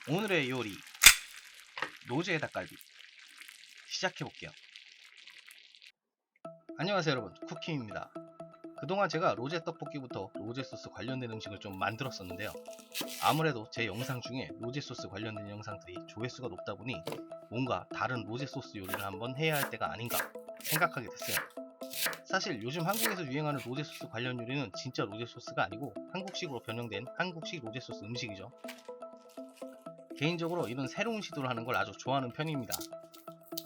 오늘의 요리 로제 닭갈비 시작해볼게요. 안녕하세요 여러분, 쿠킹입니다. 그동안 제가 로제 떡볶이부터 로제 소스 관련된 음식을 좀 만들었었는데요. 아무래도 제 영상 중에 로제 소스 관련된 영상들이 조회수가 높다 보니 뭔가 다른 로제 소스 요리를 한번 해야 할 때가 아닌가 생각하게 됐어요. 사실 요즘 한국에서 유행하는 로제 소스 관련 요리는 진짜 로제 소스가 아니고 한국식으로 변형된 한국식 로제 소스 음식이죠. 개인적으로 이런 새로운 시도를 하는 걸 아주 좋아하는 편입니다.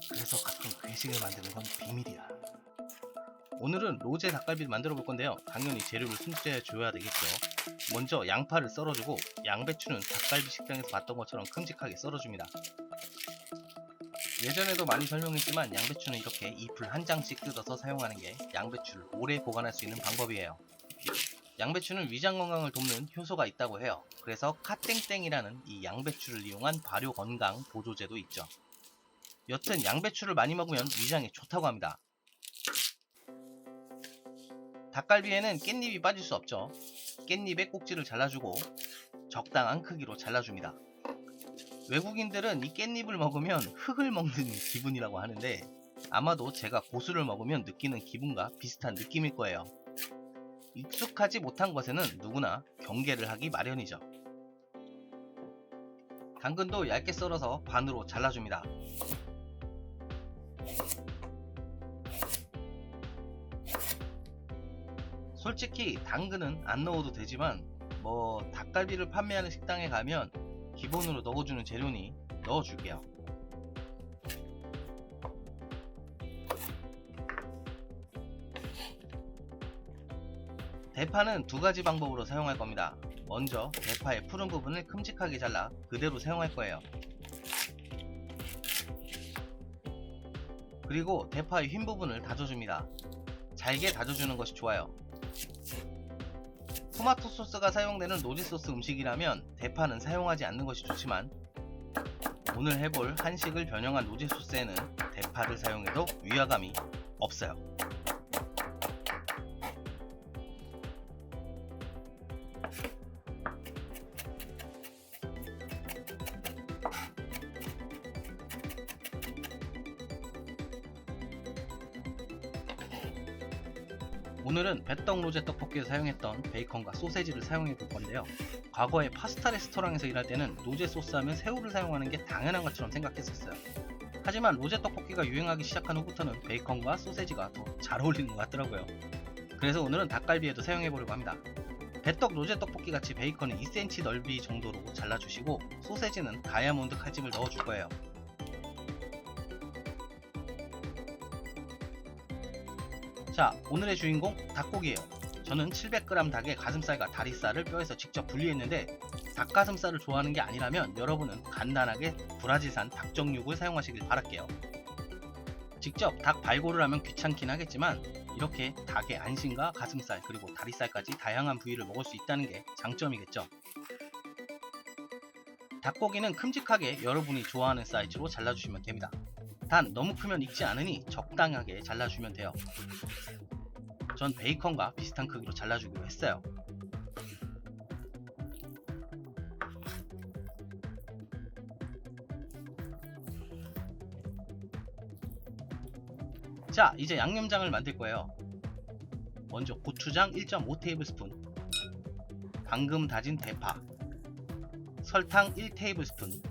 그래서 가끔 괴식을 만드는 건 비밀이야. 오늘은 로제 닭갈비를 만들어 볼 건데요. 당연히 재료를 손질해 줘야 되겠죠. 먼저 양파를 썰어주고, 양배추는 닭갈비 식당에서 봤던 것처럼 큼직하게 썰어줍니다. 예전에도 많이 설명했지만 양배추는 이렇게 잎을 한 장씩 뜯어서 사용하는 게 양배추를 오래 보관할 수 있는 방법이에요. 양배추는 위장 건강을 돕는 효소가 있다고 해요. 그래서 카땡땡이라는 이 양배추를 이용한 발효 건강 보조제도 있죠. 여튼 양배추를 많이 먹으면 위장에 좋다고 합니다. 닭갈비에는 깻잎이 빠질 수 없죠. 깻잎의 꼭지를 잘라주고 적당한 크기로 잘라줍니다. 외국인들은 이 깻잎을 먹으면 흙을 먹는 기분이라고 하는데 아마도 제가 고수를 먹으면 느끼는 기분과 비슷한 느낌일 거예요. 익숙하지 못한 것에는 누구나 경계를 하기 마련이죠. 당근도 얇게 썰어서 반으로 잘라줍니다. 솔직히 당근은 안 넣어도 되지만 닭갈비를 판매하는 식당에 가면 기본으로 넣어주는 재료니 넣어줄게요. 대파는 두 가지 방법으로 사용할 겁니다. 먼저 대파의 푸른 부분을 큼직하게 잘라 그대로 사용할 거예요. 그리고 대파의 흰 부분을 다져줍니다. 잘게 다져주는 것이 좋아요. 토마토 소스가 사용되는 로제 소스 음식이라면 대파는 사용하지 않는 것이 좋지만 오늘 해볼 한식을 변형한 로제 소스에는 대파를 사용해도 위화감이 없어요. 오늘은 배떡 로제 떡볶이에 사용했던 베이컨과 소세지를 사용해 볼 건데요. 과거에 파스타 레스토랑에서 일할 때는 로제 소스 하면 새우를 사용하는 게 당연한 것처럼 생각했었어요. 하지만 로제 떡볶이가 유행하기 시작한 후부터는 베이컨과 소세지가 더 잘 어울리는 것 같더라고요. 그래서 오늘은 닭갈비에도 사용해 보려고 합니다. 배떡 로제 떡볶이 같이 베이컨은 2cm 넓이 정도로 잘라주시고 소세지는 다이아몬드 칼집을 넣어줄 거예요. 자, 오늘의 주인공 닭고기예요. 저는 700g 닭의 가슴살과 다리살을 뼈에서 직접 분리했는데 닭가슴살을 좋아하는 게 아니라면 여러분은 간단하게 브라질산 닭정육을 사용하시길 바랄게요. 직접 닭 발골을 하면 귀찮긴 하겠지만 이렇게 닭의 안심과 가슴살 그리고 다리살까지 다양한 부위를 먹을 수 있다는 게 장점이겠죠. 닭고기는 큼직하게 여러분이 좋아하는 사이즈로 잘라주시면 됩니다. 단 너무 크면 익지 않으니 적당하게 잘라주면 돼요. 전 베이컨과 비슷한 크기로 잘라주기로 했어요. 자, 이제 양념장을 만들 거예요. 먼저 고추장 1.5테이블스푼, 방금 다진 대파, 설탕 1테이블스푼,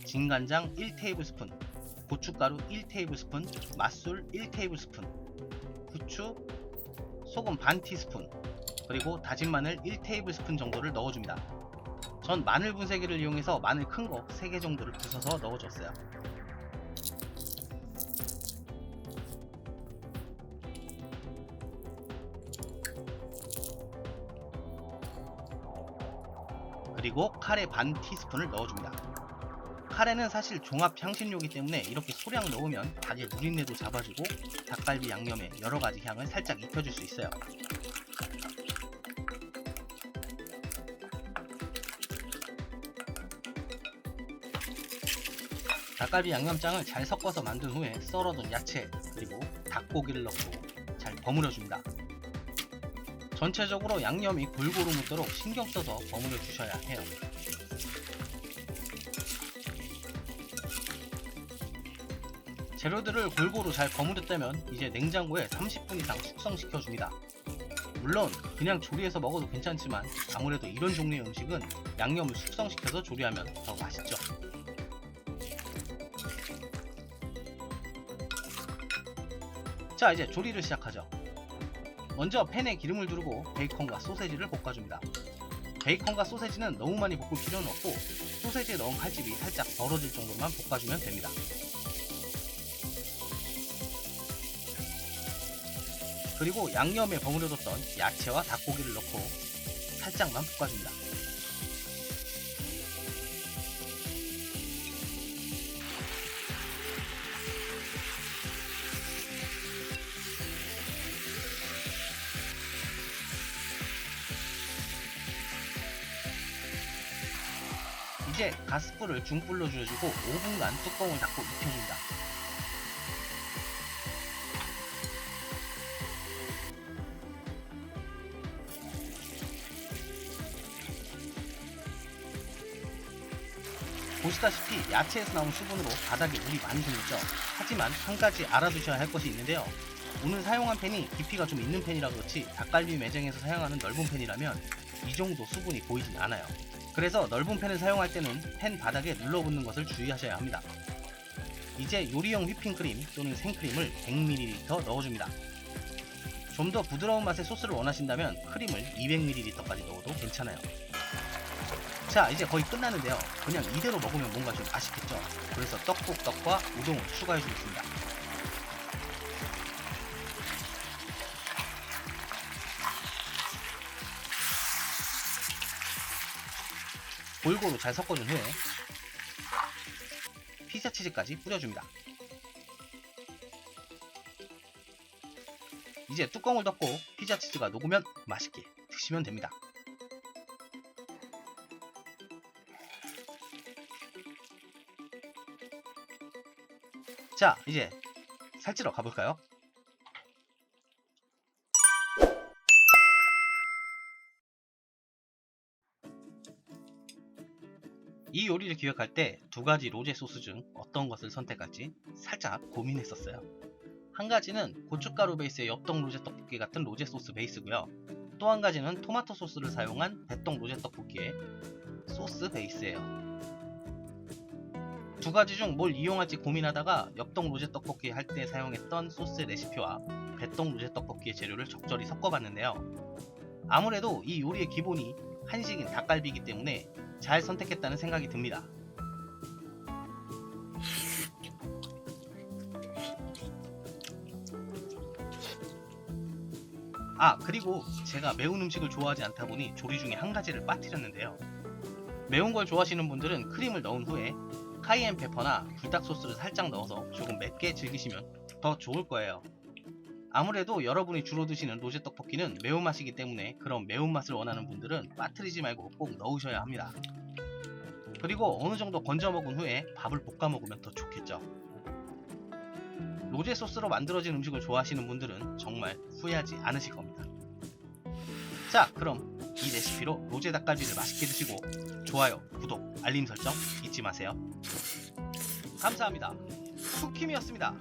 진간장 1테이블스푼, 고춧가루 1테이블스푼, 맛술 1테이블스푼, 후추, 소금 반 티스푼, 그리고 다진 마늘 1테이블스푼 정도를 넣어줍니다. 전 마늘 분쇄기를 이용해서 마늘 큰 거 3개 정도를 부숴서 넣어줬어요. 그리고 카레 반 티스푼을 넣어줍니다. 카레는 사실 종합 향신료이기 때문에 이렇게 소량 넣으면 닭의 누린내도 잡아주고 닭갈비 양념에 여러가지 향을 살짝 입혀줄 수 있어요. 닭갈비 양념장을 잘 섞어서 만든 후에 썰어둔 야채 그리고 닭고기를 넣고 잘 버무려줍니다. 전체적으로 양념이 골고루 묻도록 신경 써서 버무려 주셔야 해요. 재료들을 골고루 잘 버무렸다면 이제 냉장고에 30분 이상 숙성시켜 줍니다. 물론 그냥 조리해서 먹어도 괜찮지만 아무래도 이런 종류의 음식은 양념을 숙성시켜서 조리하면 더 맛있죠. 자, 이제 조리를 시작하죠. 먼저 팬에 기름을 두르고 베이컨과 소세지를 볶아줍니다. 베이컨과 소세지는 너무 많이 볶을 필요는 없고 소세지에 넣은 칼집이 살짝 벌어질 정도만 볶아주면 됩니다. 그리고 양념에 버무려뒀던 야채와 닭고기를 넣고 살짝만 볶아줍니다. 이제 가스불을 중불로 줄여주고 5분간 뚜껑을 닫고 익혀줍니다. 보시다시피 야채에서 나온 수분으로 바닥에 물이 많이 생겼죠. 하지만 한 가지 알아두셔야 할 것이 있는데요. 오늘 사용한 팬이 깊이가 좀 있는 팬이라 그렇지 닭갈비 매장에서 사용하는 넓은 팬이라면 이 정도 수분이 보이진 않아요. 그래서 넓은 팬을 사용할 때는 팬 바닥에 눌러붙는 것을 주의하셔야 합니다. 이제 요리용 휘핑크림 또는 생크림을 100ml 넣어줍니다. 좀 더 부드러운 맛의 소스를 원하신다면 크림을 200ml까지 넣어도 괜찮아요. 자, 이제 거의 끝났는데요. 그냥 이대로 먹으면 뭔가 좀 아쉽겠죠. 그래서 떡국떡과 우동을 추가해 주겠습니다. 골고루 잘 섞어준 후에 피자 치즈까지 뿌려줍니다. 이제 뚜껑을 덮고 피자 치즈가 녹으면 맛있게 드시면 됩니다. 자, 이제 살찌러 가볼까요? 이 요리를 기획할 때 두 가지 로제 소스 중 어떤 것을 선택할지 살짝 고민했었어요. 한 가지는 고춧가루 베이스의 엽떡 로제 떡볶이 같은 로제 소스 베이스고요. 또 한 가지는 토마토 소스를 사용한 배떡 로제 떡볶이의 소스 베이스예요. 두 가지 중 뭘 이용할지 고민하다가 엽떡 로제 떡볶이 할 때 사용했던 소스의 레시피와 배떡 로제 떡볶이의 재료를 적절히 섞어봤는데요. 아무래도 이 요리의 기본이 한식인 닭갈비이기 때문에 잘 선택했다는 생각이 듭니다. 그리고 제가 매운 음식을 좋아하지 않다 보니 조리 중에 한 가지를 빠뜨렸는데요. 매운 걸 좋아하시는 분들은 크림을 넣은 후에 카이엔 페퍼나 불닭 소스를 살짝 넣어서 조금 맵게 즐기시면 더 좋을 거예요. 아무래도 여러분이 주로 드시는 로제 떡볶이는 매운맛이기 때문에 그런 매운맛을 원하는 분들은 빠뜨리지 말고 꼭 넣으셔야 합니다. 그리고 어느 정도 건져 먹은 후에 밥을 볶아 먹으면 더 좋겠죠. 로제 소스로 만들어진 음식을 좋아하시는 분들은 정말 후회하지 않으실 겁니다. 자, 그럼 이 레시피로 로제 닭갈비를 맛있게 드시고 좋아요, 구독, 알림 설정 잊지 마세요. 감사합니다. 쿠킴이었습니다.